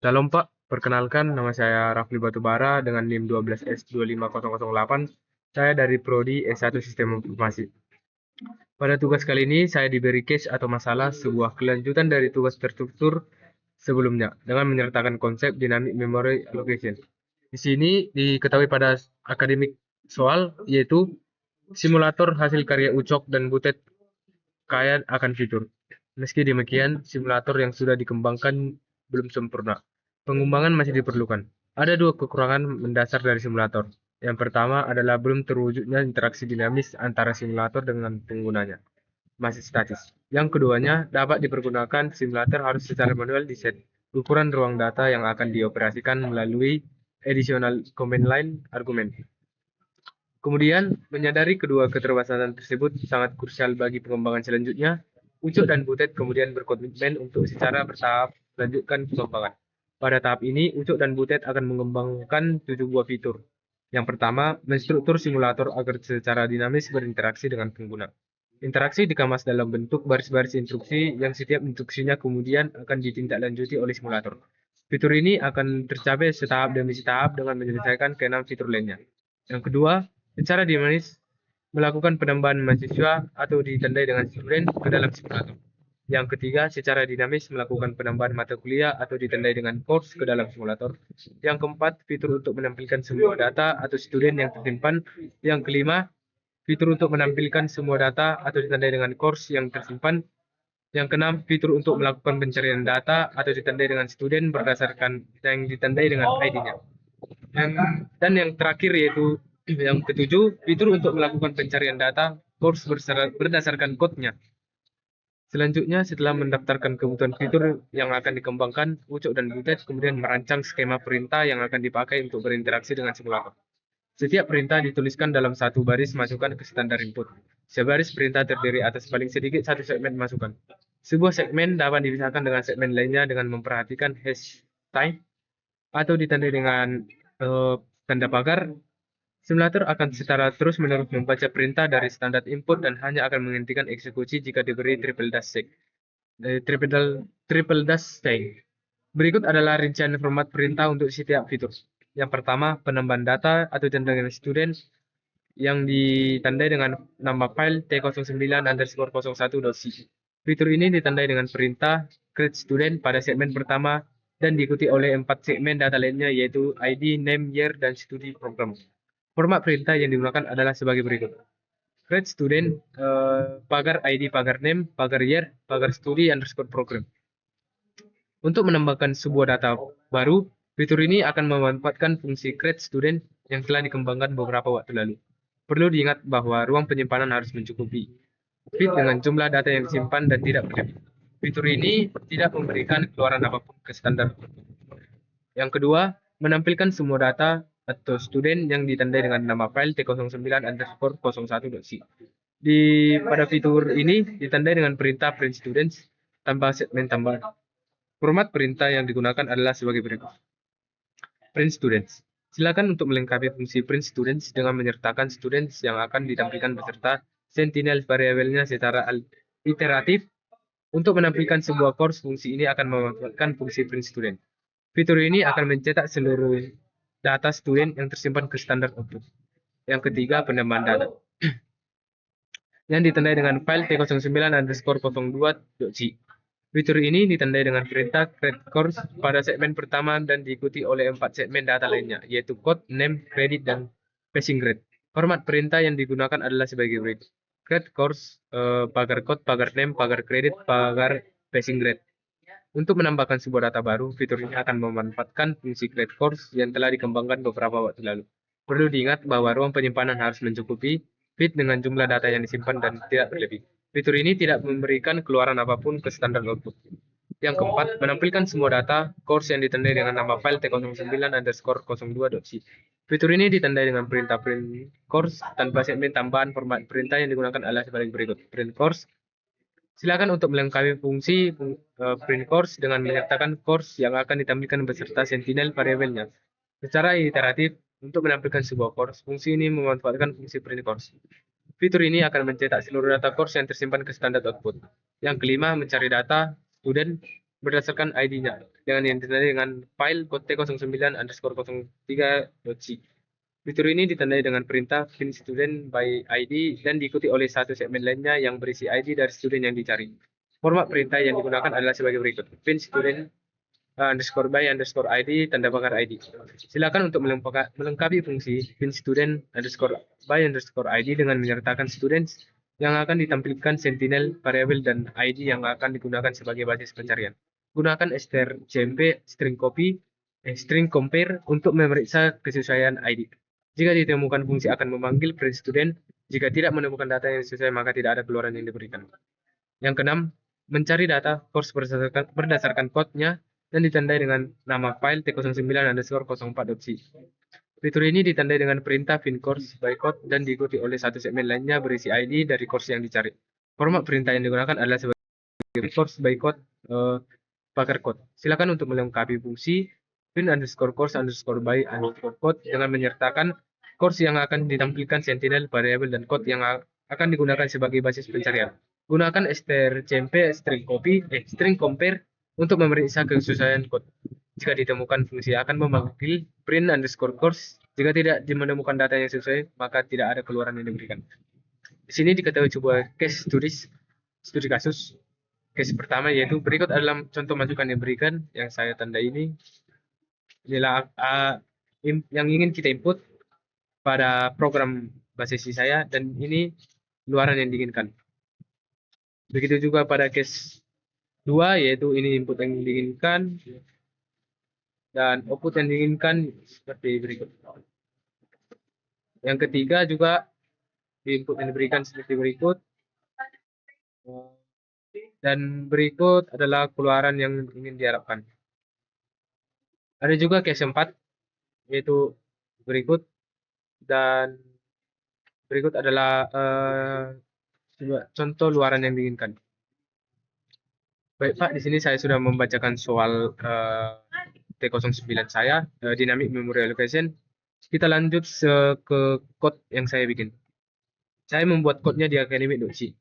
Shalom Pak, perkenalkan nama saya Rafli Batubara dengan NIM 12S25008. Saya dari Prodi S1 Sistem Informasi. Pada tugas kali ini saya diberi case atau masalah sebuah kelanjutan dari tugas terstruktur sebelumnya dengan menyertakan konsep dynamic memory allocation. Di sini diketahui pada akademik soal yaitu simulator hasil karya Ucok dan Butet kaya akan fitur. Meski demikian, simulator yang sudah dikembangkan belum sempurna. Pengembangan masih diperlukan. Ada dua kekurangan mendasar dari simulator. Yang pertama adalah belum terwujudnya interaksi dinamis antara simulator dengan penggunanya, masih statis. Yang keduanya, dapat dipergunakan simulator harus secara manual di set ukuran ruang data yang akan dioperasikan melalui additional command line argument. Kemudian, menyadari kedua keterbatasan tersebut sangat krusial bagi pengembangan selanjutnya, Ucok dan Butet kemudian berkomitmen untuk secara bertahap melanjutkan pengembangan. Pada tahap ini, Ucok dan Butet akan mengembangkan 7 buah fitur. Yang pertama, menstruktur simulator agar secara dinamis berinteraksi dengan pengguna. Interaksi dikemas dalam bentuk baris-baris instruksi yang setiap instruksinya kemudian akan ditindaklanjuti oleh simulator. Fitur ini akan tercapai setahap demi setahap dengan menyelesaikan keenam fitur lainnya. Yang kedua, secara dinamis melakukan penambahan mahasiswa atau ditandai dengan student ke dalam simulator. Yang ketiga, secara dinamis melakukan penambahan mata kuliah atau ditandai dengan course ke dalam simulator. Yang keempat, fitur untuk menampilkan semua data atau student yang tersimpan. Yang kelima, fitur untuk menampilkan semua data atau ditandai dengan course yang tersimpan. Yang keenam, fitur untuk melakukan pencarian data atau ditandai dengan student berdasarkan yang ditandai dengan ID-nya. Dan yang terakhir yaitu yang ketujuh, fitur untuk melakukan pencarian data course berdasarkan code-nya. Selanjutnya, setelah mendaftarkan kebutuhan fitur yang akan dikembangkan, Ucok dan Butet kemudian merancang skema perintah yang akan dipakai untuk berinteraksi dengan simulator. Setiap perintah dituliskan dalam satu baris masukan ke standar input. Sebaris perintah terdiri atas paling sedikit satu segmen masukan. Sebuah segmen dapat dipisahkan dengan segmen lainnya dengan memperhatikan hash time atau ditandai dengan tanda pagar. Simulator akan secara terus-menerus membaca perintah dari standar input dan hanya akan menghentikan eksekusi jika diberi triple dash stay. Berikut adalah rincian format perintah untuk setiap fitur. Yang pertama, penambahan data atau centangan student yang ditandai dengan nama file t09_01.c. Fitur ini ditandai dengan perintah create student pada segmen pertama dan diikuti oleh 4 segmen data lainnya yaitu ID, name, year, dan studi program. Format perintah yang digunakan adalah sebagai berikut. Create student, pagar ID, pagar name, pagar year, pagar studi underscore program. Untuk menambahkan sebuah data baru, fitur ini akan memanfaatkan fungsi create student yang telah dikembangkan beberapa waktu lalu. Perlu diingat bahwa ruang penyimpanan harus mencukupi fit dengan jumlah data yang disimpan dan tidak berlebih. Fitur ini tidak memberikan keluaran apapun ke standar. Yang kedua, menampilkan semua data atau student yang ditandai dengan nama file t09_01.c. Pada fitur ini ditandai dengan perintah print students tanpa segmen tambahan. Format perintah yang digunakan adalah sebagai berikut. Print students. Silakan untuk melengkapi fungsi print students dengan menyertakan students yang akan ditampilkan beserta sentinel variabelnya secara iteratif. Untuk menampilkan sebuah course, fungsi ini akan memanfaatkan fungsi print student. Fitur ini akan mencetak seluruh data student yang tersimpan ke standar output. Yang ketiga, penambahan data yang ditandai dengan file t09_02.c. Fitur ini ditandai dengan perintah create course pada segmen pertama dan diikuti oleh 4 segmen data lainnya, yaitu code, name, credit, dan passing grade. Format perintah yang digunakan adalah sebagai berikut. Create course, pagar code, pagar name, pagar credit, pagar passing grade. Untuk menambahkan sebuah data baru, fitur ini akan memanfaatkan fungsi create course yang telah dikembangkan beberapa waktu lalu. Perlu diingat bahwa ruang penyimpanan harus mencukupi fit dengan jumlah data yang disimpan dan tidak berlebih. Fitur ini tidak memberikan keluaran apapun ke standar output. Yang keempat, menampilkan semua data course yang ditandai dengan nama file t09_02.c. Fitur ini ditandai dengan perintah print course tanpa segmen tambahan. Format perintah yang digunakan adalah sebagai berikut. Print course. Silakan untuk melengkapi fungsi print course dengan menyertakan course yang akan ditampilkan beserta sentinel variabelnya. Secara iteratif, untuk menampilkan sebuah course, fungsi ini memanfaatkan fungsi print course. Fitur ini akan mencetak seluruh data course yang tersimpan ke standar output. Yang kelima, mencari data student berdasarkan ID-nya dengan yang ditandai dengan file kode T09_03.c. Fitur ini ditandai dengan perintah pin student by ID dan diikuti oleh satu segmen lainnya yang berisi ID dari student yang dicari. Format perintah yang digunakan adalah sebagai berikut. Pin student underscore by underscore ID tanda pagar ID. Silakan untuk melengkapi fungsi pin student underscore by underscore ID dengan menyertakan students yang akan ditampilkan sentinel, variabel, dan ID yang akan digunakan sebagai basis pencarian. Gunakan strcmp string compare untuk memeriksa kesesuaian ID. Jika ditemukan fungsi akan memanggil print student. Jika tidak menemukan data yang sesuai, maka tidak ada keluaran yang diberikan. Yang keenam, mencari data course berdasarkan code-nya dan ditandai dengan nama file T09_04.c. Fitur ini ditandai dengan perintah pin course by code dan diikuti oleh satu segmen lainnya berisi ID dari course yang dicari. Format perintah yang digunakan adalah sebagai course by code pagar code. Silakan untuk melengkapi fungsi pin underscore course underscore by underscore code dengan menyertakan course yang akan ditampilkan sentinel, variabel, dan code yang akan digunakan sebagai basis pencarian. Gunakan strcmp string compare untuk memeriksa kesesuaian code. Jika ditemukan fungsi akan memanggil print underscore course. Jika tidak menemukan data yang sesuai, maka tidak ada keluaran yang diberikan. Di sini diketahui sebuah case studi kasus. Case pertama yaitu berikut adalah contoh masukan yang diberikan yang saya tanda ini. Inilah yang ingin kita input pada program bahasa isi saya dan ini luaran yang diinginkan. Begitu juga pada case 2 yaitu ini input yang diinginkan dan output yang diinginkan seperti berikut. Yang ketiga juga input yang diberikan seperti berikut. Dan berikut adalah keluaran yang ingin diharapkan. Ada juga case 4 yaitu berikut dan berikut adalah contoh luaran yang diinginkan. Baik Pak, di sini saya sudah membacakan soal T09 saya, dynamic memory allocation. Kita lanjut ke code yang saya bikin. Saya membuat code-nya di academic.c.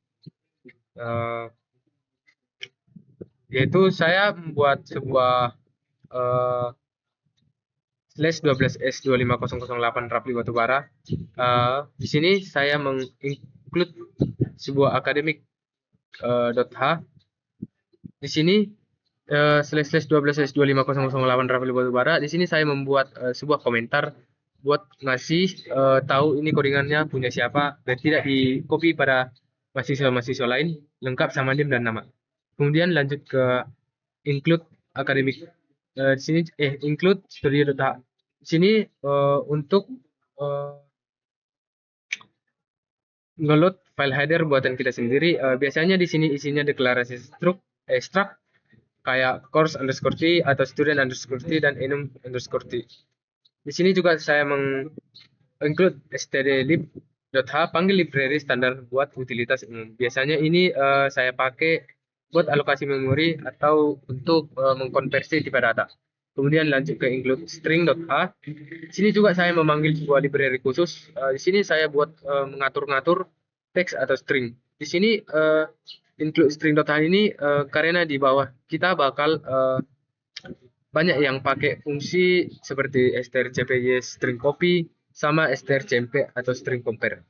Yaitu saya membuat sebuah /12S25008 Rafli Batubara. Di sini saya menginclude sebuah academic.h. Di sini /12S25008 Rafli Batubara. Di sini saya membuat sebuah komentar buat ngasih tahu ini codingannya punya siapa dan tidak di copy pada mahasiswa-mahasiswa lain, lengkap sama NIM dan nama. Kemudian lanjut ke include academic. Di sini include studio.h. Di sini untuk ngeload file header buatan kita sendiri. Biasanya di sini isinya deklarasi struct kayak course underscore t atau student underscore t dan enum underscore t. Di sini juga saya include stdlib.h, panggil library standar buat utilitas umum. Biasanya ini saya pakai buat alokasi memori atau untuk mengkonversi tipe data. Kemudian lanjut ke include string.h. Di sini juga saya memanggil sebuah library khusus. Di sini saya buat mengatur-ngatur teks atau string. Di sini include string.h ini karena di bawah kita bakal banyak yang pakai fungsi seperti strcpy string copy sama strcmp atau string compare.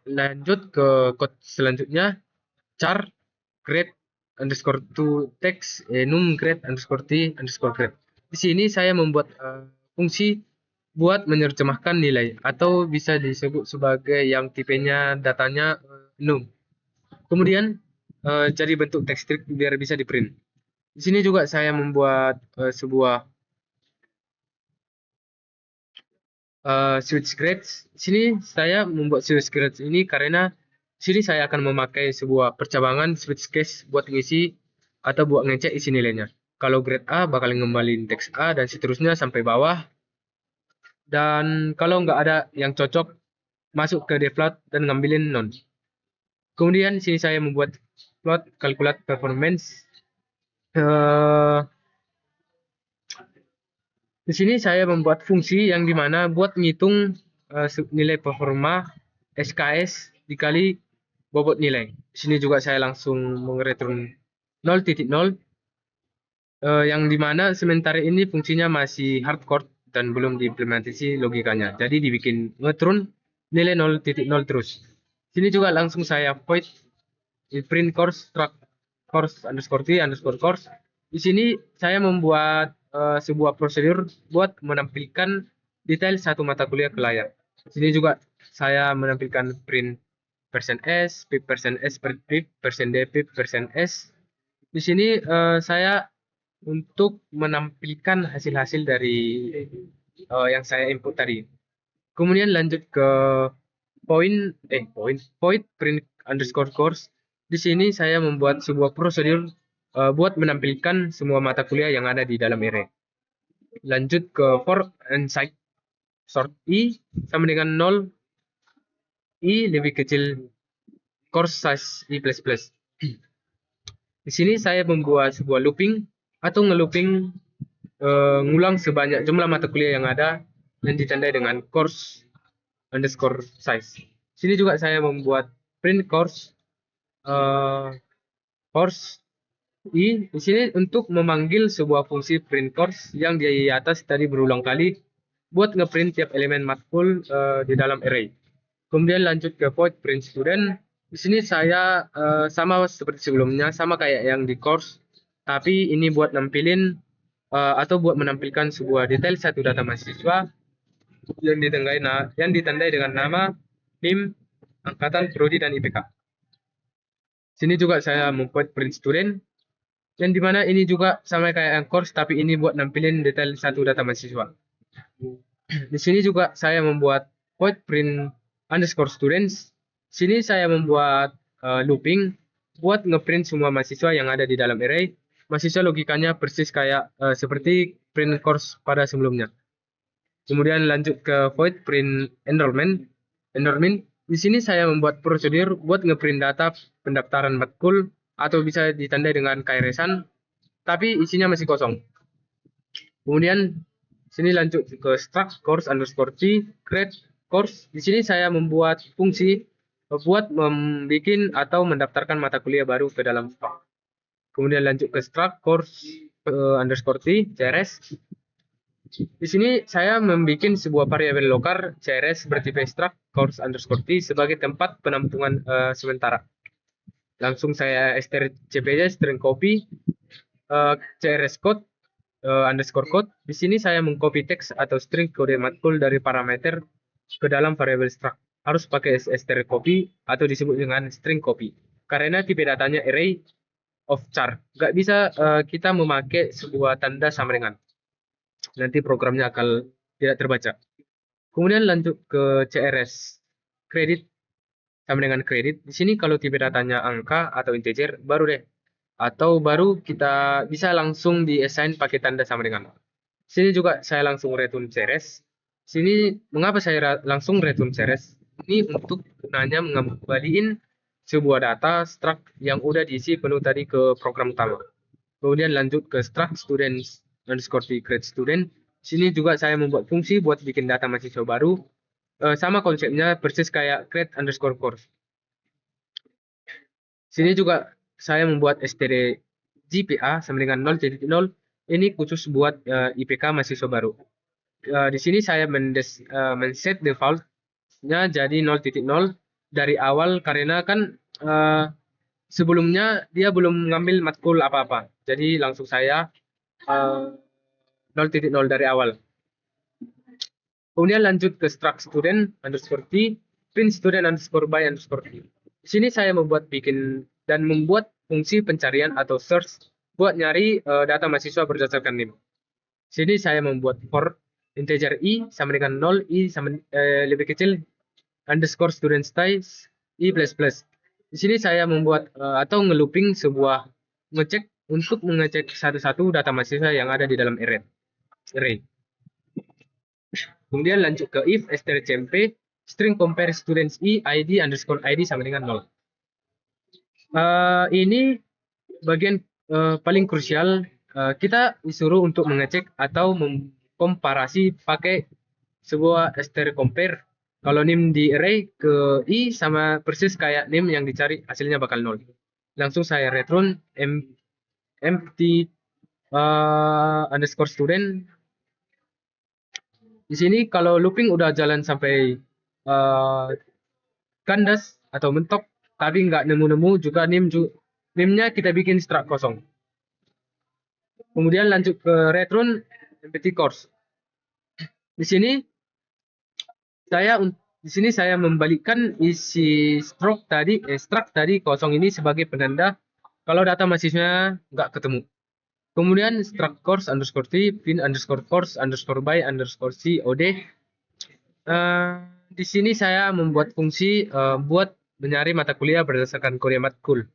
Lanjut ke code selanjutnya, char grade underscore to text enum grade underscore t underscore grade. Di sini saya membuat fungsi buat menerjemahkan nilai atau bisa disebut sebagai yang tipenya datanya enum. Kemudian jadi bentuk text string biar bisa di print. Di sini juga saya membuat sebuah switch grades. Di sini saya membuat switch grades ini karena di sini saya akan memakai sebuah percabangan switch case buat ngisi atau buat ngecek isi nilainya. Kalau grade A bakal ngembalin teks A dan seterusnya sampai bawah. Dan kalau nggak ada yang cocok, masuk ke default dan ngambilin none. Kemudian di sini saya membuat plot calculate performance. Di sini saya membuat fungsi yang dimana buat ngitung nilai performa SKS dikali bobot nilai. Di sini juga saya langsung 0.0 yang dimana sementara ini fungsinya masih hardcore dan belum diimplementasi logikanya. Jadi dibikin ngetrun nilai 0.0 terus. Sini juga langsung saya void print course struct course underscore t underscore course. Di sini saya membuat sebuah prosedur buat menampilkan detail satu mata kuliah ke layar. Sini juga saya menampilkan print persen S, pip persen S per pip, persen D pip persen S. Di sini saya untuk menampilkan hasil-hasil dari yang saya input tadi. Kemudian lanjut ke void print underscore course. Di sini saya membuat sebuah prosedur buat menampilkan semua mata kuliah yang ada di dalam array. Lanjut ke for and site sort i sama dengan 0, i lebih kecil course size i plus plus. Di sini saya membuat sebuah looping atau ngelooping ngulang sebanyak jumlah mata kuliah yang ada dan ditandai dengan course underscore size. Sini juga saya membuat print course course i di sini untuk memanggil sebuah fungsi print course yang di atas tadi berulang kali buat ngeprint tiap elemen matkul di dalam array. Kemudian lanjut ke void print student. Di sini saya sama seperti sebelumnya, sama kayak yang di course, tapi ini buat nampilin atau buat menampilkan sebuah detail satu data mahasiswa yang ditandai dengan nama, NIM, angkatan, prodi, dan IPK. Sini juga saya membuat print student, yang dimana ini juga sama kayak yang course, tapi ini buat nampilin detail satu data mahasiswa. Di sini juga saya membuat void print underscore students. Sini saya membuat looping buat ngeprint semua mahasiswa yang ada di dalam array. Mahasiswa logikanya persis kayak seperti print course pada sebelumnya. Kemudian lanjut ke void print enrollment. Di sini saya membuat prosedur buat ngeprint data pendaftaran matkul atau bisa ditandai dengan KRS-an, tapi isinya masih kosong. Kemudian sini lanjut ke struct course underscore t create course. Di sini saya membuat fungsi buat membuat atau mendaftarkan mata kuliah baru ke dalam stok. Kemudian lanjut ke struct course underscore t CRS. Di sini saya membuat sebuah variabel lokal CRS bertipe struct course underscore t sebagai tempat penampungan sementara. Langsung saya strcpy string copy CRS code underscore code. Di sini saya mengcopy teks atau string kode matkul dari parameter ke dalam variabel struct. Harus pakai str copy atau disebut dengan string copy. Karena tipe datanya array of char. Nggak bisa kita memakai sebuah tanda sama dengan. Nanti programnya akan tidak terbaca. Kemudian lanjut ke CRS credit sama dengan credit. Di sini kalau tipe datanya angka atau integer baru deh. Atau baru kita bisa langsung di assign pakai tanda sama dengan. Sini juga saya langsung return CRS. Sini mengapa saya langsung return CRS? Ini untuk gunanya mengembalikan sebuah data struct yang udah diisi penuh tadi ke program utama. Kemudian lanjut ke struct students underscore create student. Sini juga saya membuat fungsi buat bikin data mahasiswa baru. Sama konsepnya persis kayak create underscore course. Sini juga saya membuat std GPA sama dengan 0.0. Ini khusus buat IPK mahasiswa baru. Di sini saya men-set default-nya jadi 0.0 dari awal karena kan sebelumnya dia belum ngambil matkul apa-apa. Jadi langsung saya 0.0 dari awal. Kemudian lanjut ke struct student underscore t, print student underscore by underscore t. Di sini saya membuat fungsi pencarian atau search buat nyari data mahasiswa berdasarkan NIM. Sini saya membuat for integer i sama dengan 0, i sama lebih kecil underscore student size i plus plus. Di sini saya membuat atau ngelooping sebuah ngecek untuk mengecek satu-satu data mahasiswa yang ada di dalam array. Kemudian lanjut ke if strcmp string compare students i id underscore id sama dengan 0. Ini bagian paling krusial. Kita disuruh untuk mengecek atau mengkomparasi pakai sebuah str compare. Kalau NIM di array ke i sama persis kayak NIM yang dicari hasilnya bakal 0. Langsung saya return empty underscore student. Di sini kalau looping udah jalan sampai kandas atau mentok tapi nggak nemu-nemu juga nimnya kita bikin struct kosong. Kemudian lanjut ke return empty course. Di sini saya membalikkan isi struct tadi kosong ini sebagai penanda kalau data mahasiswanya nggak ketemu. Kemudian struct course underscore t pin underscore course underscore by underscore c od. Di sini saya membuat fungsi buat mencari mata kuliah berdasarkan Korea Matkul.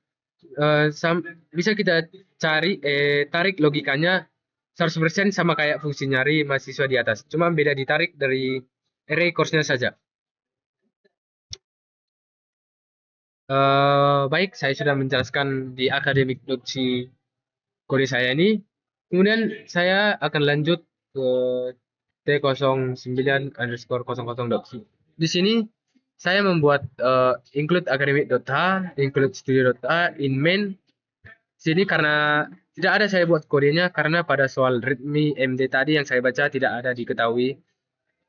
Bisa kita tarik logikanya 100% sama kayak fungsi nyari mahasiswa di atas. Cuma beda ditarik dari array course-nya saja. Baik, saya sudah menjelaskan di academic.c kode saya ini. Kemudian saya akan lanjut ke T09_00.c. Di sini saya membuat include academic.h, include studio.h in main. Sini karena tidak ada saya buat kodenya karena pada soal readme MD tadi yang saya baca tidak ada diketahui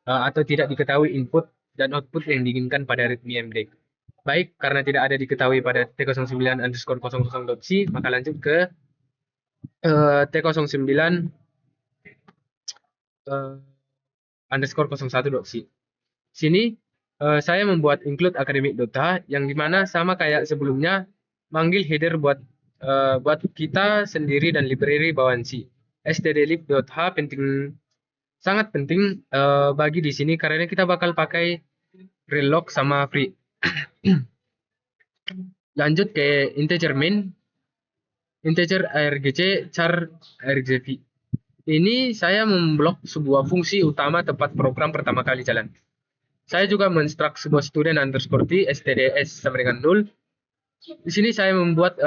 atau tidak diketahui input dan output yang diinginkan pada readme MD. Baik, karena tidak ada diketahui pada T09_00.c, maka lanjut ke T09_01.c. Sini saya membuat include academic.h yang dimana sama kayak sebelumnya manggil header buat kita sendiri dan library bawaan C. stdlib.h sangat penting bagi di sini karena kita bakal pakai relog sama free. Lanjut ke integer main, integer argc char argv. Ini saya memblok sebuah fungsi utama tempat program pertama kali jalan. Saya juga menstruct sebuah student underscore t stds sama dengan 0. Di sini saya membuat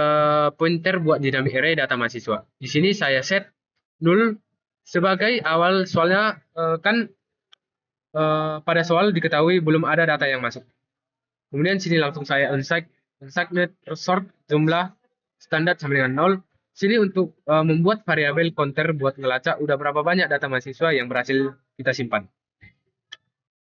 pointer buat dynamic array data mahasiswa. Di sini saya set 0 sebagai awal soalnya kan pada soal diketahui belum ada data yang masuk. Kemudian sini langsung saya unsigned sort jumlah standar sama dengan 0. Sini untuk membuat variabel counter buat ngelacak udah berapa banyak data mahasiswa yang berhasil kita simpan.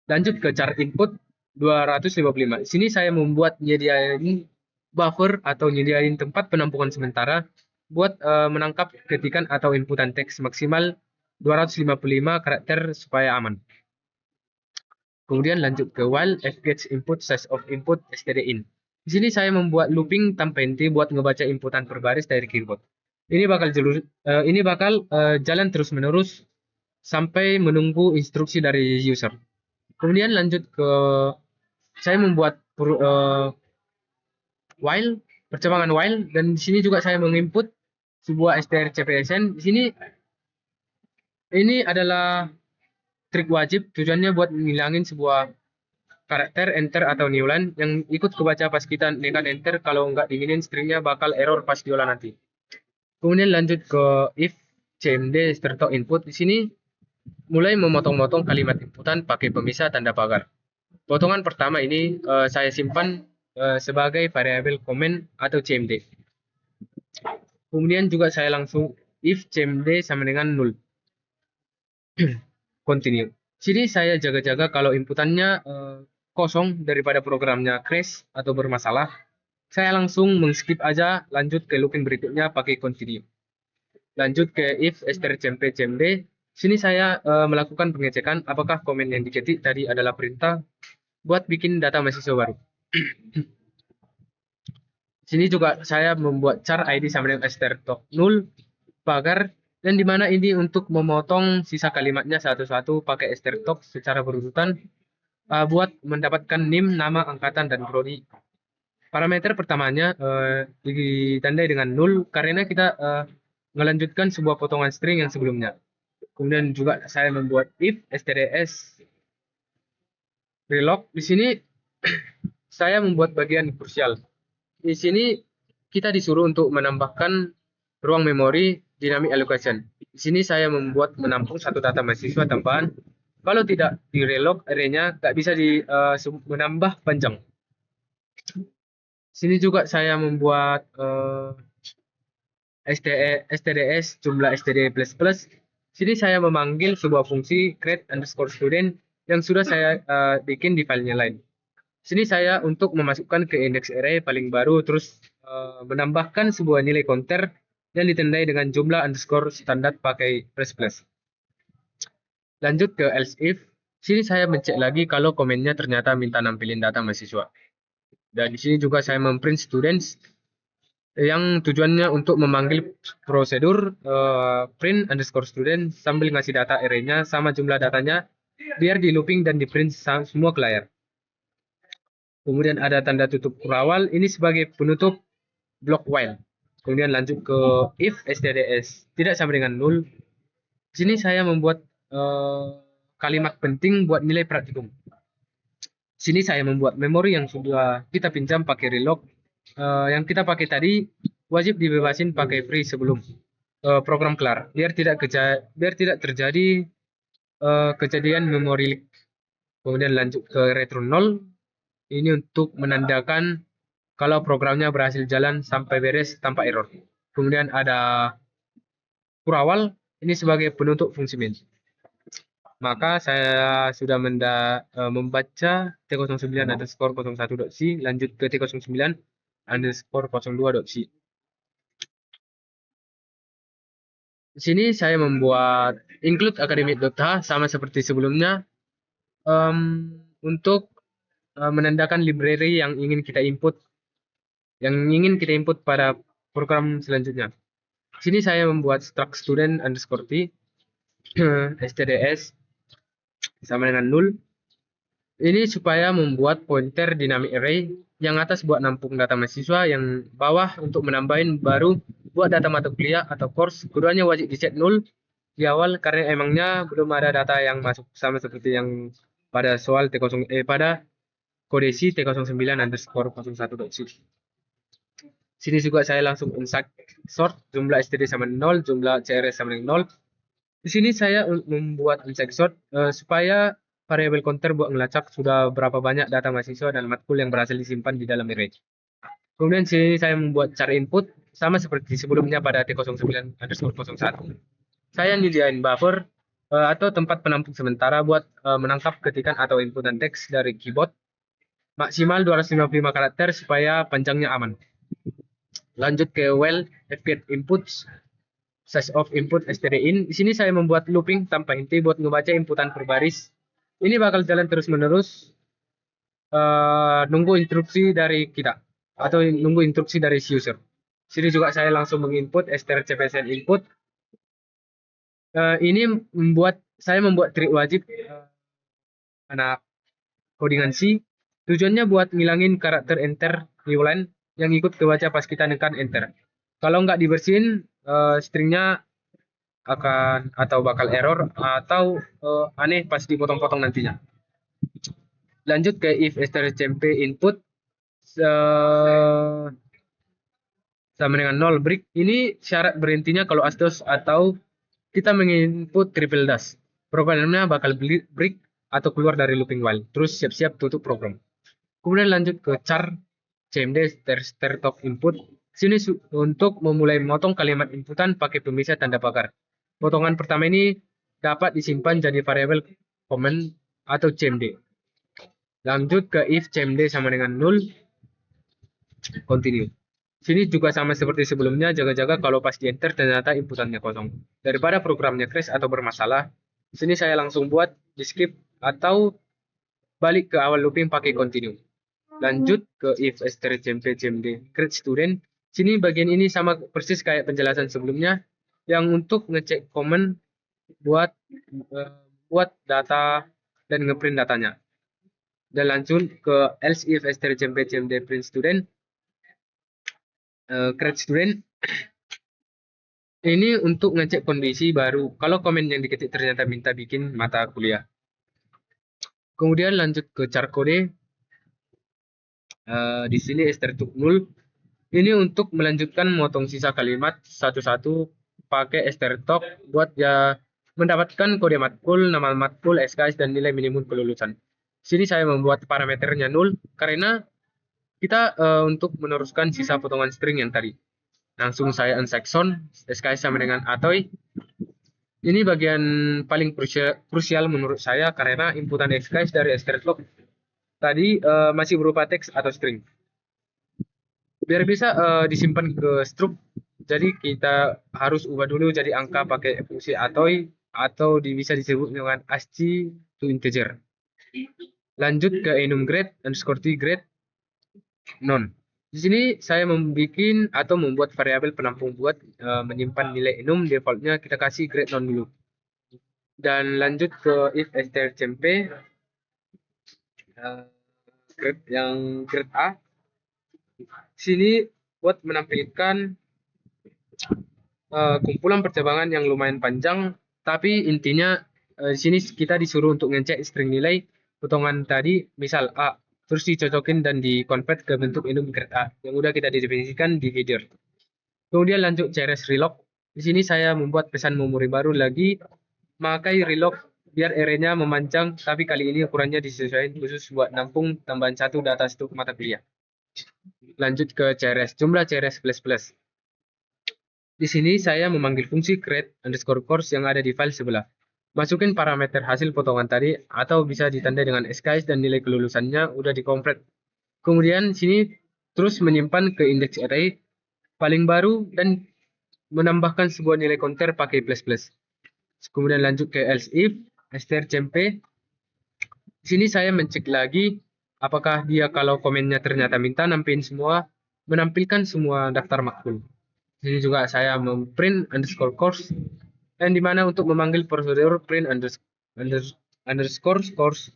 Lanjut ke char input 255. Sini saya membuat nyediain buffer atau nyediain tempat penampungan sementara buat menangkap ketikan atau inputan teks maksimal 255 karakter supaya aman. Kemudian lanjut ke while fgets input size of input stdin. Di sini saya membuat looping tanpa henti buat ngebaca inputan per baris dari keyboard. Ini bakal jalan terus-menerus sampai menunggu instruksi dari user. Kemudian lanjut ke saya membuat while, percetakan while, dan di sini juga saya menginput sebuah strcpsn. Di sini ini adalah trik wajib, tujuannya buat ngilangin sebuah karakter enter atau new line yang ikut kebaca pas kita nekan enter. Kalau nggak diinginin stringnya bakal error pas diolah nanti. Kemudian lanjut ke if cmd start input. Di sini mulai memotong-motong kalimat inputan pakai pemisah tanda pagar. Potongan pertama ini saya simpan sebagai variabel comment atau cmd. Kemudian juga saya langsung if cmd sama dengan 0. Continue. Sini saya jaga-jaga kalau inputannya kosong daripada programnya crash atau bermasalah. Saya langsung mengskip aja, lanjut ke looping berikutnya pakai continue. Lanjut ke if strcmp_cmd. Sini saya melakukan pengecekan apakah komen yang diketik tadi adalah perintah buat bikin data mahasiswa baru. Sini juga saya membuat char id sama dengan str.0 pagar, dan dimana ini untuk memotong sisa kalimatnya satu-satu pakai str.talk secara berurutan buat mendapatkan nim, nama, angkatan, dan prodi. Parameter pertamanya ditandai dengan 0 karena kita melanjutkan sebuah potongan string yang sebelumnya. Kemudian juga saya membuat if stds relog. Di sini saya membuat bagian krusial. Di sini kita disuruh untuk menambahkan ruang memori dynamic allocation. Di sini saya membuat menampung satu data mahasiswa tambahan. Kalau tidak di relog array-nya nggak bisa menambah panjang. Sini juga saya membuat stds jumlah std plus plus. Sini saya memanggil sebuah fungsi create underscore student yang sudah saya bikin di filenya lain. Sini saya untuk memasukkan ke index array paling baru, terus menambahkan sebuah nilai counter yang ditandai dengan jumlah underscore standar pakai plus plus. Lanjut ke else if. Sini saya mencek lagi kalau komennya ternyata minta nampilin data mahasiswa. Dan di sini juga saya memprint students yang tujuannya untuk memanggil prosedur print underscore student sambil ngasih data array-nya sama jumlah datanya biar di looping dan di print semua ke layar. Kemudian ada tanda tutup kurawal, ini sebagai penutup block while. Kemudian lanjut ke if stds tidak sama dengan null. Di sini saya membuat kalimat penting buat nilai praktikum. Sini saya membuat memori yang sudah kita pinjam pakai reload. Yang kita pakai tadi wajib dibebasin pakai free sebelum program kelar, biar tidak terjadi kejadian memori leak. Kemudian lanjut ke return 0. Ini untuk menandakan kalau programnya berhasil jalan sampai beres tanpa error. Kemudian ada kurawal, ini sebagai penutup fungsi main. Maka saya sudah membaca T09 underscore 01.c, lanjut ke T09 underscore 02.c. Di sini saya membuat include academic.h sama seperti sebelumnya untuk menandakan library yang ingin kita input pada program selanjutnya. Di sini saya membuat struct student underscore t stds sama dengan null. Ini supaya membuat pointer dynamic array, yang atas buat nampung data mahasiswa, yang bawah untuk menambahin baru buat data mata kuliah atau course. Keduanya wajib di set 0 di awal karena emangnya belum ada data yang masuk, sama seperti yang pada soal pada kode C T09 underscore 01.c. Sini juga saya langsung insert sort jumlah std sama 0, jumlah crs sama dengan 0. Di sini saya membuat insert sort supaya variabel counter buat ngelacak sudah berapa banyak data mahasiswa dan matkul yang berhasil disimpan di dalam array. Kemudian sini saya membuat char input sama seperti sebelumnya pada T09 underscore 01. Saya nyediain buffer atau tempat penampung sementara buat menangkap ketikan atau inputan teks dari keyboard maksimal 255 karakter supaya panjangnya aman. Lanjut ke while fget inputs size of input std in. Di sini saya membuat looping tanpa henti buat ngebaca inputan per baris. Ini bakal jalan terus menerus nunggu instruksi dari kita atau nunggu instruksi dari si user. Sini juga saya langsung menginput strcpsn input. Ini saya membuat trik wajib anak codingan C. Tujuannya buat ngilangin karakter enter new line yang ikut kebaca pas kita nekan enter. Kalau nggak dibersihin, stringnya akan atau bakal error atau aneh pas dipotong-potong nantinya. Lanjut ke if strcmp input sama dengan 0 break. Ini syarat berhentinya kalau asdos atau kita menginput triple dash. Programnya bakal break atau keluar dari looping while. Terus siap-siap tutup program. Kemudian lanjut ke char cmd start input. Sini untuk memulai memotong kalimat inputan pakai pemisah tanda pagar. Potongan pertama ini dapat disimpan jadi variabel comment atau cmd. Lanjut ke if cmd sama dengan 0, continue. Sini juga sama seperti sebelumnya, jaga-jaga kalau pas di enter ternyata inputannya kosong. Daripada programnya crash atau bermasalah, sini saya langsung buat di skip atau balik ke awal looping pakai continue. Lanjut ke if strcmp cmd create student. Sini bagian ini sama persis kayak penjelasan sebelumnya, yang untuk ngecek comment buat data dan ngeprint datanya. Dan lanjut ke else if strcmp cmd print student create student. Ini untuk ngecek kondisi baru kalau komen yang diketik ternyata minta bikin mata kuliah. Kemudian lanjut ke char kode. Di sini strtuk 0. Ini untuk melanjutkan motong sisa kalimat satu-satu pakai strtok buat ya mendapatkan kode matkul, nama matkul, SKS dan nilai minimum kelulusan. Sini saya membuat parameternya 0 karena kita untuk meneruskan sisa potongan string yang tadi. Langsung saya unsection SKS sama dengan Atoy. Ini bagian paling krusial menurut saya karena inputan SKS dari strclog tadi masih berupa teks atau string. Biar bisa disimpan ke struct, jadi kita harus ubah dulu jadi angka pakai fungsi Atoy atau bisa disebut dengan ASCII to integer. Lanjut ke enum_grade underscore t grade non. Di sini saya membuat variabel penampung buat menyimpan nilai enum, defaultnya kita kasih grade non dulu. Dan lanjut ke if strcmp grade yang grade A. Sini buat menampilkan kumpulan percabangan yang lumayan panjang, tapi intinya di sini kita disuruh untuk ngecek string nilai potongan tadi, misal A, terus dicocokin dan dikonvert ke bentuk enum grade A yang udah kita definisikan di header. Kemudian lanjut CRS relog. Di sini saya membuat pesan memori baru lagi, pakai relog biar array-nya memanjang, tapi kali ini ukurannya disesuaikan khusus buat nampung tambahan satu data stuk mata kuliah. Lanjut ke CRS, jumlah CRS plus. Di sini saya memanggil fungsi create underscore course yang ada di file sebelah. Masukin parameter hasil potongan tadi atau bisa ditandai dengan SKS dan nilai kelulusannya udah dikomplet. Kemudian sini terus menyimpan ke index array paling baru dan menambahkan sebuah nilai counter pakai plus. Kemudian lanjut ke else if strcmp. Di sini saya mencek lagi apakah dia kalau komennya ternyata minta menampilkan semua daftar makhluk. Ini juga saya memprint underscore course dan dimana untuk memanggil prosedur print underscore course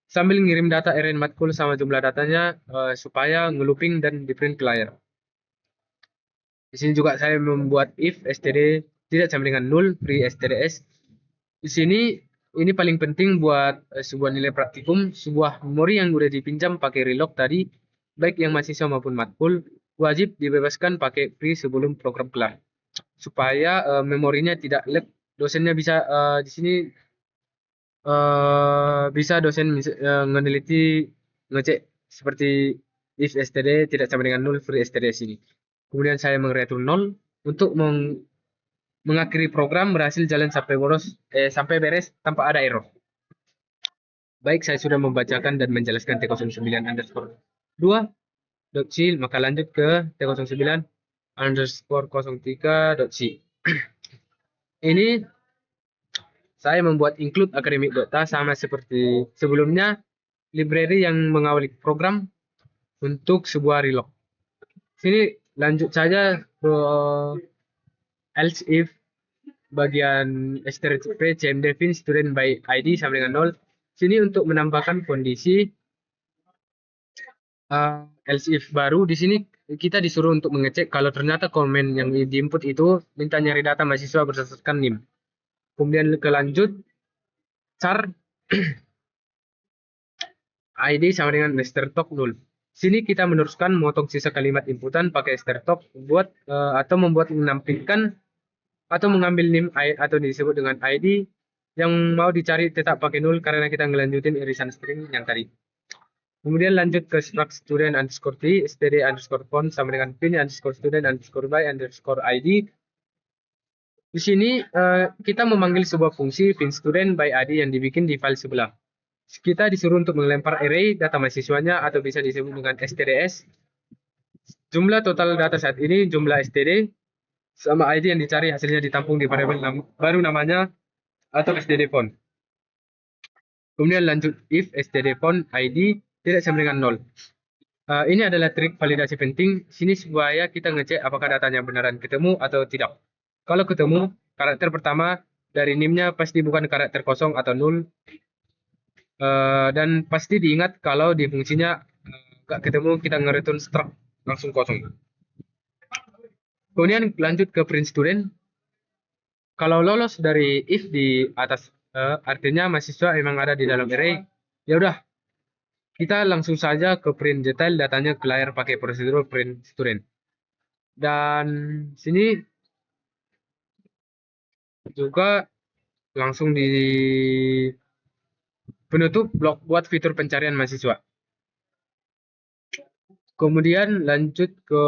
sambil ngirim data array matkul sama jumlah datanya supaya ngelooping dan di print ke layar. Di sini juga saya membuat if std tidak sama dengan null free stds. Di sini ini paling penting buat sebuah nilai praktikum, sebuah memori yang udah dipinjam pakai relog tadi, baik yang mahasiswa maupun matkul, wajib dibebaskan pakai free sebelum program kelar. Supaya memorinya tidak lag, dosennya bisa di sini bisa dosen meneliti ngecek seperti if std tidak sama dengan null free stds ini. Kemudian saya mengreturn 0 untuk mengakhiri program berhasil jalan sampai beres tanpa ada error. Baik, saya sudah membacakan dan menjelaskan T09 underscore 2.c, maka lanjut ke T09 underscore 03.c. Ini saya membuat include academic data sama seperti sebelumnya, library yang mengawali program untuk sebuah relog. Sini lanjut saja ke else if bagian strcmp cmdefine student by id sama dengan 0. Sini untuk menambahkan kondisi else if baru. Di sini kita disuruh untuk mengecek kalau ternyata komen yang diinput itu minta nyari data mahasiswa berdasarkan NIM. Kemudian ke lanjut char id sama dengan strtalk 0. Sini kita meneruskan memotong sisa kalimat inputan pakai strtalk buat atau menampilkan atau mengambil NIM atau disebut dengan ID yang mau dicari tetap pakai 0 karena kita ngelanjutin irisan string yang tadi. Kemudian lanjut ke struct student underscore t, std underscore font sama dengan pin underscore student underscore by underscore id. Di sini kita memanggil sebuah fungsi pin student by id yang dibikin di file sebelah. Kita disuruh untuk melempar array data mahasiswanya atau bisa disebut dengan stds. Jumlah total data saat ini jumlah std sama ID yang dicari hasilnya ditampung di variabel baru namanya atau std font. Kemudian lanjut if std font ID tidak sama dengan 0. Ini adalah trik validasi penting. Sini supaya kita ngecek apakah datanya beneran ketemu atau tidak. Kalau ketemu, karakter pertama dari NIM-nya pasti bukan karakter kosong atau 0. Dan pasti diingat kalau di fungsinya nggak ketemu, kita nge-return struct langsung kosong. Kemudian lanjut ke print student. Kalau lolos dari if di atas artinya mahasiswa emang ada di dalam array, ya udah kita langsung saja ke print detail datanya ke layar pakai prosedur print student. Dan sini juga langsung di penutup blok buat fitur pencarian mahasiswa. Kemudian lanjut ke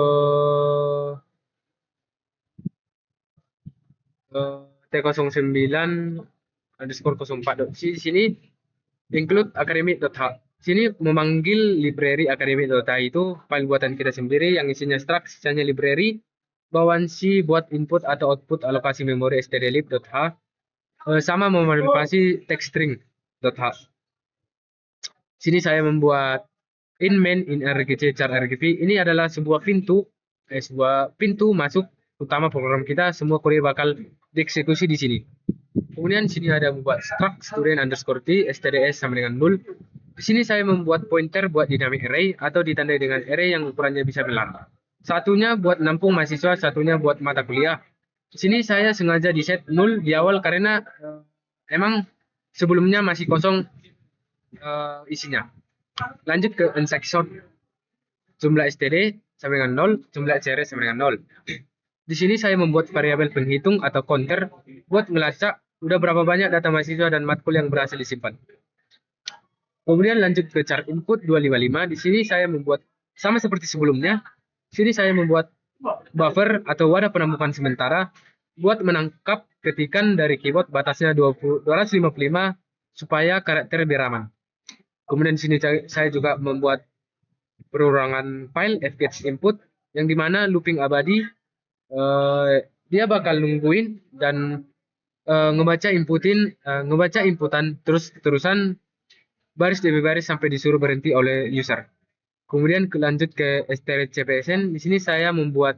T09 underscore 04. Di sini include academic.h. Sini memanggil library academic.h itu file buatan kita sendiri yang isinya struct, sisanya library. Bawaan C buat input atau output alokasi memori stdlib.h. Sama memanipulasi text string.h. Sini saya membuat in main in rgc char rgv. Ini adalah sebuah pintu masuk utama program kita. Semua query bakal dieksekusi di sini. Kemudian sini ada membuat struct student underscore t stds sama dengan 0. Di sini saya membuat pointer buat dynamic array atau ditandai dengan array yang ukurannya bisa bilang. Satunya buat nampung mahasiswa, satunya buat mata kuliah. Di sini saya sengaja di set 0 di awal karena emang sebelumnya masih kosong isinya. Lanjut ke uncheck sort. Jumlah std sama dengan 0, jumlah crs sama dengan 0. Di sini saya membuat variabel penghitung atau counter buat melacak udah berapa banyak data mahasiswa dan matkul yang berhasil disimpan. Kemudian lanjut ke char input 255. Di sini saya membuat sama seperti sebelumnya. Di sini saya membuat buffer atau wadah penampungan sementara buat menangkap ketikan dari keyboard batasnya 255 supaya karakter biar aman. Kemudian di sini saya juga membuat perulangan file fgh input yang dimana looping abadi dia bakal nungguin dan ngebaca inputan terus-terusan baris demi baris sampai disuruh berhenti oleh user. Kemudian lanjut ke strcpsn. Di sini saya membuat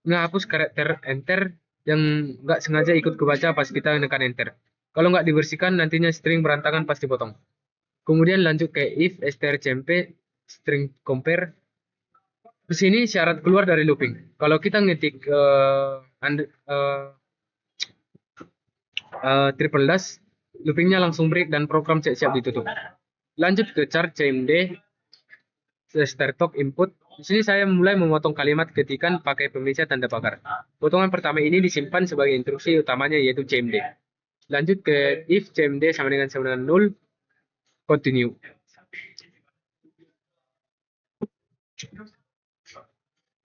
ngehapus karakter enter yang nggak sengaja ikut kebaca pas kita menekan enter. Kalau nggak dibersihkan nantinya string berantakan pas dipotong. Kemudian lanjut ke if strcmp string compare. Di sini syarat keluar dari looping. Kalau kita ngetik triple dash, loopingnya langsung break dan program siap-siap ditutup. Lanjut ke char cmd start input. Di sini saya mulai memotong kalimat ketikan pakai pemisah tanda pagar. Potongan pertama ini disimpan sebagai instruksi utamanya yaitu cmd. Lanjut ke if cmd sama dengan 0, continue.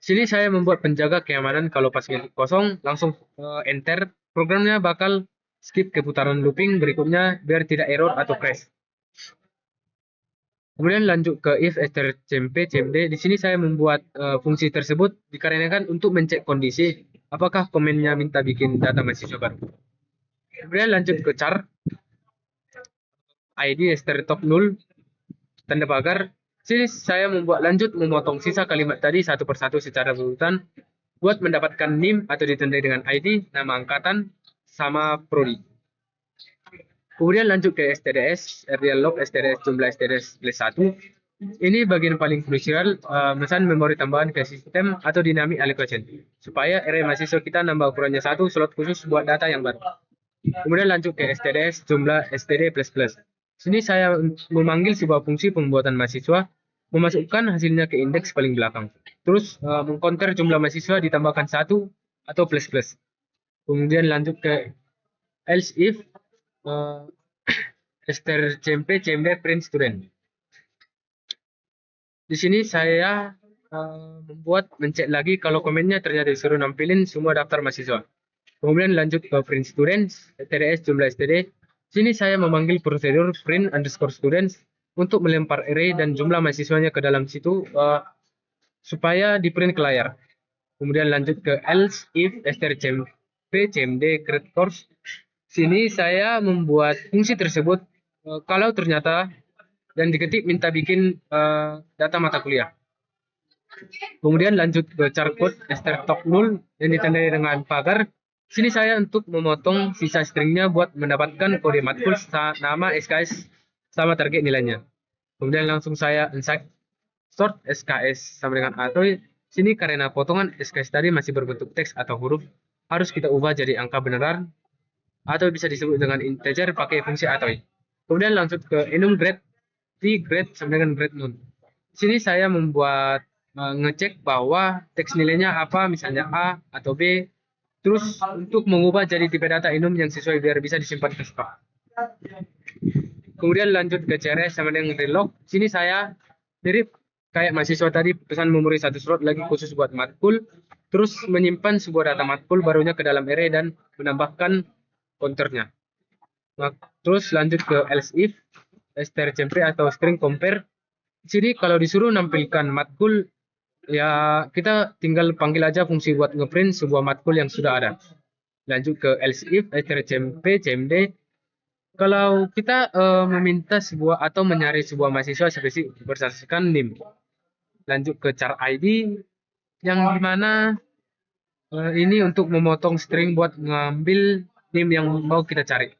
Sini saya membuat penjaga keamanan kalau pas ngetik kosong langsung enter. Programnya bakal skip ke putaran looping berikutnya biar tidak error atau crash. Kemudian lanjut ke if strcmp cmd. Di sini saya membuat fungsi tersebut dikarenakan untuk mencek kondisi apakah komennya minta bikin data mahasiswa baru. Kemudian lanjut ke char id top 0 tanda pagar. Sini saya memotong sisa kalimat tadi satu persatu secara berurutan buat mendapatkan NIM atau ditandai dengan ID, nama angkatan, sama prodi. Kemudian lanjut ke stds, real log stds jumlah stds plus 1. Ini bagian paling krusial, mesan memori tambahan ke sistem atau dynamic allocation. Supaya array mahasiswa kita nambah ukurannya 1 slot khusus buat data yang baru. Kemudian lanjut ke stds jumlah std plus plus. Sini saya memanggil sebuah fungsi pembuatan mahasiswa, memasukkan hasilnya ke indeks paling belakang. Terus mengcounter jumlah mahasiswa ditambahkan 1 atau plus plus. Kemudian lanjut ke else if strcmp cmd print student. Di sini saya membuat mencek lagi kalau komennya ternyata disuruh nampilin semua daftar mahasiswa. Kemudian lanjut ke print students, stds jumlah std. Sini saya memanggil prosedur print underscore students untuk melempar array dan jumlah mahasiswanya ke dalam situ supaya di print ke layar. Kemudian lanjut ke else if strcmp cmd create course. Sini saya membuat fungsi tersebut kalau ternyata dan diketik minta bikin data mata kuliah. Kemudian lanjut ke char code start 0 yang ditandai dengan pagar. Sini saya untuk memotong sisa stringnya buat mendapatkan kode matkul nama SKS sama target nilainya. Kemudian langsung saya uncheck sort SKS sama dengan atoy. Sini karena potongan SKS tadi masih berbentuk teks atau huruf, harus kita ubah jadi angka beneran atau bisa disebut dengan integer pakai fungsi atoy. Kemudian lanjut ke enum grade, t grade sama dengan grade none. Sini saya membuat ngecek bahwa teks nilainya apa, misalnya A atau B. Terus untuk mengubah jadi tipe data enum yang sesuai biar bisa disimpan ke stok. Kemudian lanjut ke CRS sama dengan relog. Sini saya mirip kayak mahasiswa tadi pesan memori satu slot lagi khusus buat matkul, terus menyimpan sebuah data matkul barunya ke dalam array dan menambahkan counternya. Nah, terus lanjut ke else if, strcmp atau string compare. Jadi kalau disuruh nampilkan matkul, ya kita tinggal panggil aja fungsi buat ngeprint sebuah matkul yang sudah ada. Lanjut ke else if, strcmp, cmd. Kalau kita meminta sebuah atau mencari sebuah mahasiswa spesifik berdasarkan NIM. Lanjut ke char ID, yang dimana ini untuk memotong string buat ngambil NIM yang mau kita cari.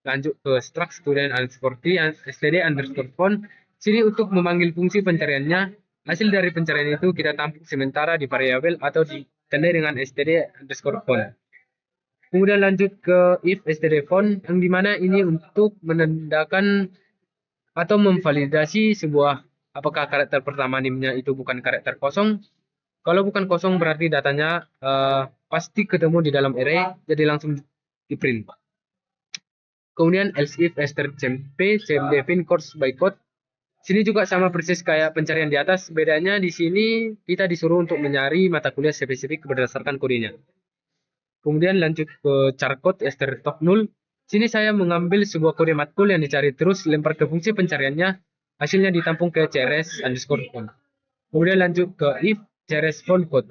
Lanjut ke struct student underscore t std underscore phone. Sini untuk memanggil fungsi pencariannya. Hasil dari pencarian itu kita tampung sementara di variabel atau ditandai dengan std underscore phone. Kemudian lanjut ke if std phone, yang dimana ini untuk menandakan atau memvalidasi sebuah apakah karakter pertama NIM-nya itu bukan karakter kosong. Kalau bukan kosong berarti datanya pasti ketemu di dalam array, jadi langsung di print. Kemudian else if strcmp cmd course by code. Sini juga sama persis kayak pencarian di atas. Bedanya di sini kita disuruh untuk mencari mata kuliah spesifik berdasarkan kodenya. Kemudian lanjut ke char code strtop null. Sini saya mengambil sebuah kode matkul yang dicari terus lempar ke fungsi pencariannya. Hasilnya ditampung ke crs underscore phone. Kemudian lanjut ke if crs phone code.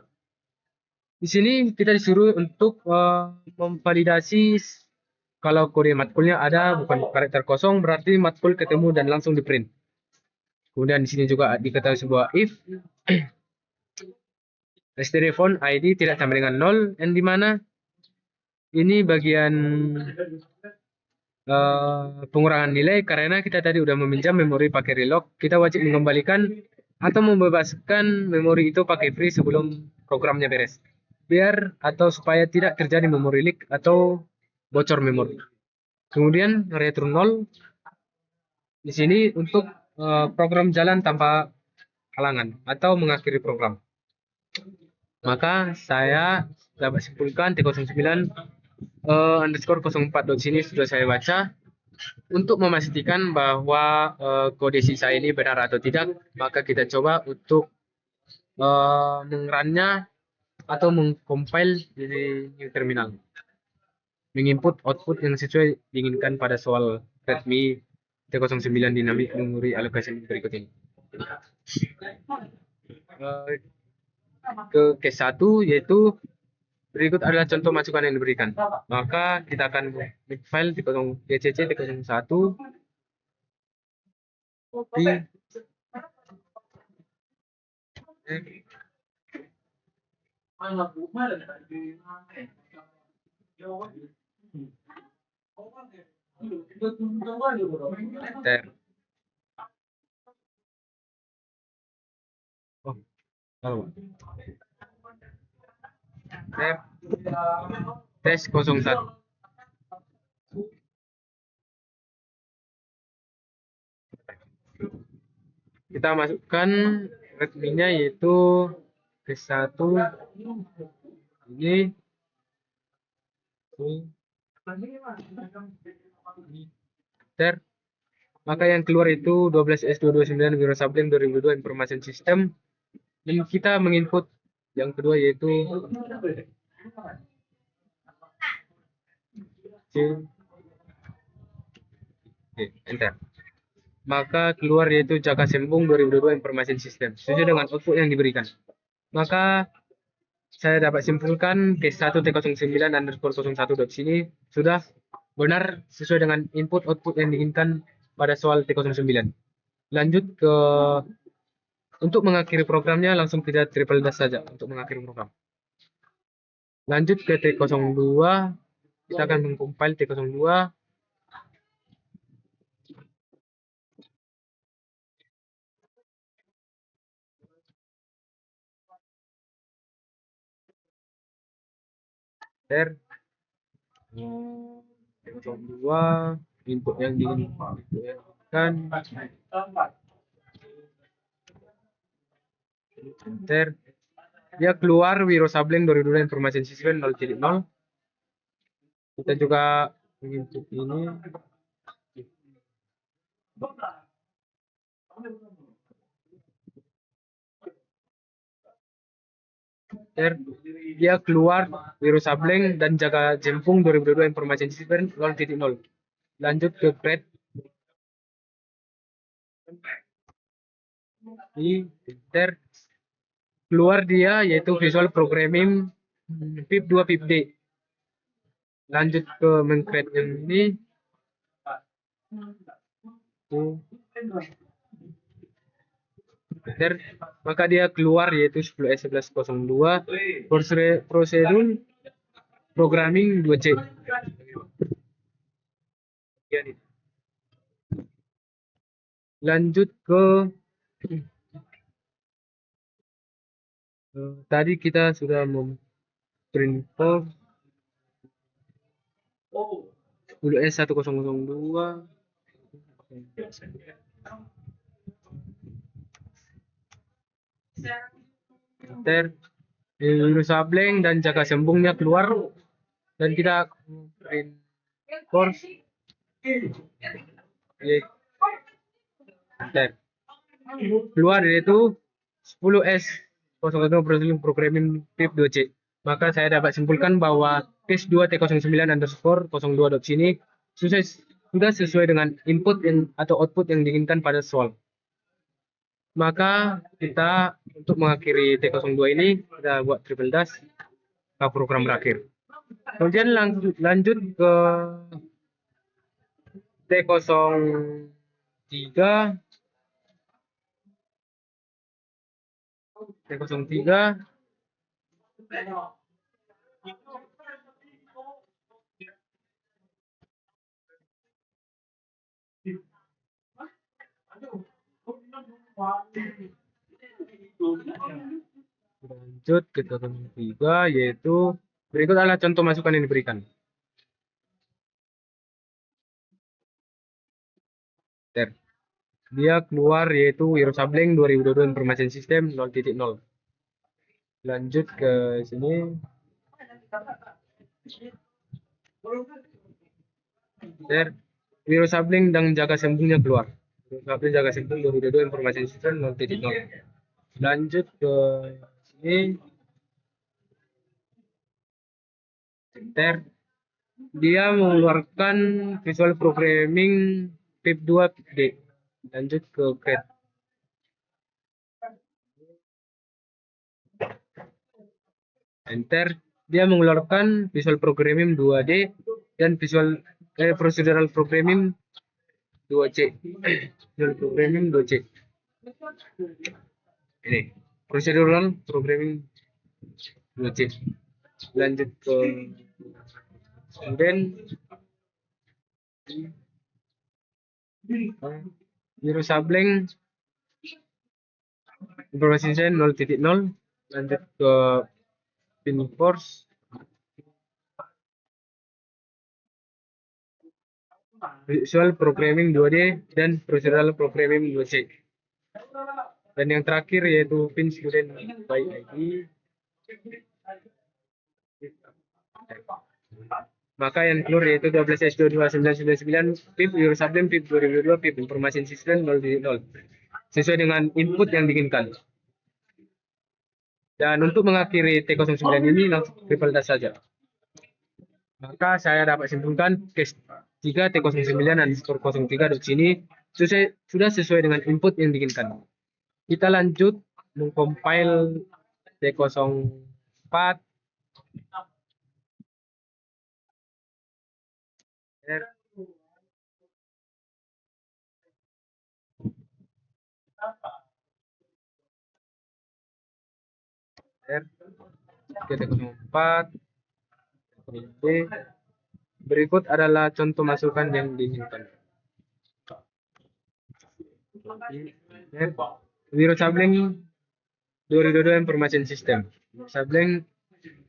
Di sini kita disuruh untuk memvalidasi kalau kode matkulnya ada bukan karakter kosong berarti matkul ketemu dan langsung di print. Kemudian di sini juga diketahui sebuah if std phone id tidak sama dengan 0, yang dimana ini bagian pengurangan nilai karena kita tadi udah meminjam memori pakai relock. Kita wajib mengembalikan atau membebaskan memori itu pakai free sebelum programnya beres, biar atau supaya tidak terjadi memori leak atau bocor memori. Kemudian return 0 di sini untuk program jalan tanpa halangan atau mengakhiri program. Maka saya dapat simpulkan T09 underscore 04 sini sudah saya baca. Untuk memastikan bahwa kode sisa ini benar atau tidak, maka kita coba untuk mengrunnya atau mengcompile di new terminal. Menginput output yang sesuai diinginkan pada soal Redmi T09 Dynamic Memory Allocation berikut ini. Ke case 1 yaitu berikut adalah contoh masukan yang diberikan. Maka kita akan make file di gcc T01 copy enter. Oh, tahu. Tes 01. Kita masukkan Redmi-nya yaitu K1 ini. Enter. Maka yang keluar itu 12S229 Wirosableng 2002 Information System. Dan kita menginput yang kedua yaitu C. Enter. Maka keluar yaitu Jaka Sembung 2022 Information System sesuai dengan output yang diberikan. Maka saya dapat simpulkan case 1 T09 underscore 01 sini sudah benar sesuai dengan input output yang diinginkan pada soal T09. Lanjut ke untuk mengakhiri programnya, langsung kita triple dash saja untuk mengakhiri program. Lanjut ke T02, kita akan mengcompile T02. T02 input yang diinginkan. Enter. Dia keluar Wirosableng 2002 Information System 0.0. Kita juga menginput ini. Dia keluar virus Sableng dan jaga jempung 2022 informasi sistem 0.0. Lanjut ke thread di enter, keluar dia yaitu Visual Programming PIP 2 PIP D. Lanjut ke mengcreate yang ini. Enter, maka dia keluar yaitu 10S1102 prosedur programming 2C. Lanjut ke tadi kita sudah memprint 10S1002. Enter, virus Sableng dan jaga sembungnya keluar dan kita print course. Enter, keluar yaitu 10S 01 programming PIP 2C. Maka saya dapat simpulkan bahwa case 2T09_02.sini sudah sesuai dengan input atau output yang diinginkan pada soal. Maka kita untuk mengakhiri T02 ini kita buat triple dash, program berakhir. Kemudian lanjut ke T03. Lanjut ke T03, yaitu berikut adalah contoh masukan yang diberikan. Dia keluar yaitu virus Sableng 2022 information system 0.0. Lanjut ke sini. Virus Sableng dan jaga sembungnya keluar. Virus Sableng jaga sembung 2022 information system 0.0. Lanjut ke sini. Enter, dia mengeluarkan Visual Programming PIP 2 D. Lanjut ke create. Enter, dia mengeluarkan Visual Programming 2D dan Procedural Programming 2C. Visual Programming 2C. Ini Procedural Programming 2C. Lanjut ke student. Virus Sableng informasi 0.0. Lanjut ke pin course. Visual Programming 2D dan Procedural Programming 2C. Dan yang terakhir yaitu pin student by ID. Maka yang keluar yaitu 12S22999 PIP virus Sableng PIP 2022 PIP information system 0.0 sesuai dengan input yang diinginkan. Dan untuk mengakhiri T09 ini langsung triple dash saja. Maka saya dapat simpulkan case 3 T09_03.sini sudah sesuai dengan input yang diinginkan. Kita lanjut mengcompile T04. T04. Berikut adalah contoh masukan yang diinginkan. Virus Sableng 2022 information system. Sableng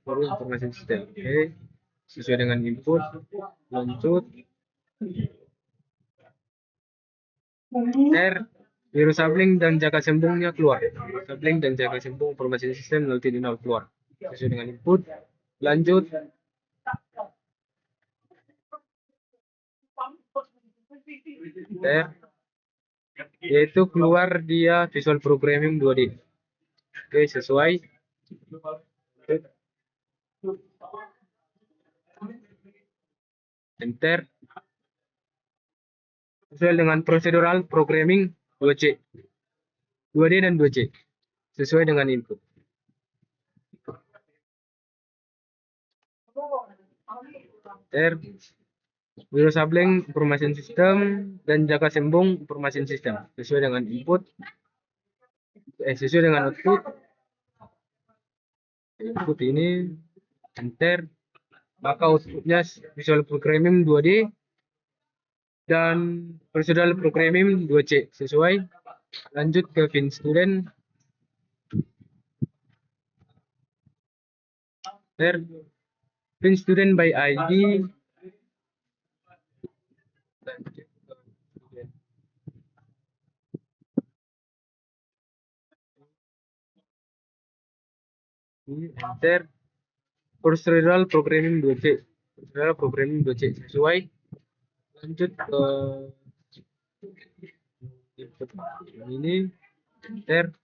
information system. Oke. Sesuai dengan input. Lanjut. Virus Sableng dan jaga sembungnya keluar. Sableng dan jaga sembung information system 0.0 keluar. Sesuai dengan input. Lanjut. Yaitu keluar dia Visual Programming 2D. Oke, sesuai. Enter. Sesuai dengan procedural programming 2C. 2D dan 2C. Sesuai dengan input. Enter. Wiro Sableng Information System dan Jaka Sembung Information System. Sesuai dengan input. Sesuai dengan output. Input ini. Enter. Maka outputnya Visual Programming 2D dan Procedural Programming 2C sesuai. Lanjut ke Fin Student. Fin Student by ID. Enter. Procedural Programming 2C. Procedural Programming 2C sesuai. Lanjut ke input ini. Enter.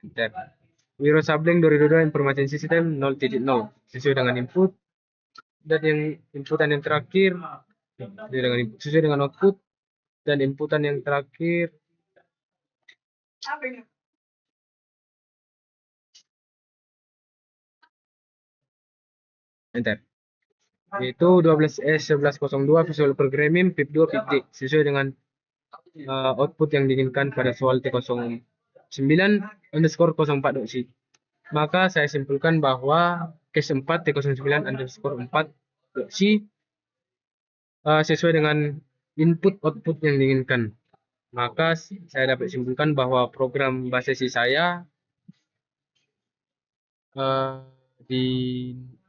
Enter. Wiro Sableng 2022 Information System 0.0 sesuai dengan input. Dan yang inputan yang terakhir sesuai dengan output. Dan inputan yang terakhir enter. Yaitu 12S1102 Visual Programming PIP 2 PIP D sesuai dengan output yang diinginkan pada soal T09_04.C. Maka saya simpulkan bahwa case 4 T09_4.C sesuai dengan input output yang diinginkan. Maka saya dapat simpulkan bahwa program bahasa C saya di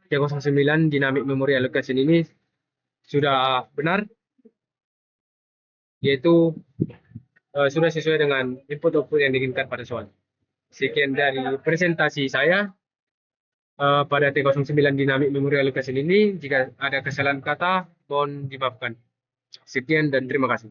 T09 Dynamic Memory Allocation ini sudah benar, yaitu sudah sesuai dengan input output yang diinginkan pada soal. Sekian dari presentasi saya pada T09 Dynamic Memory Allocation ini. Jika ada kesalahan kata, mohon dimaafkan. Sekian dan terima kasih.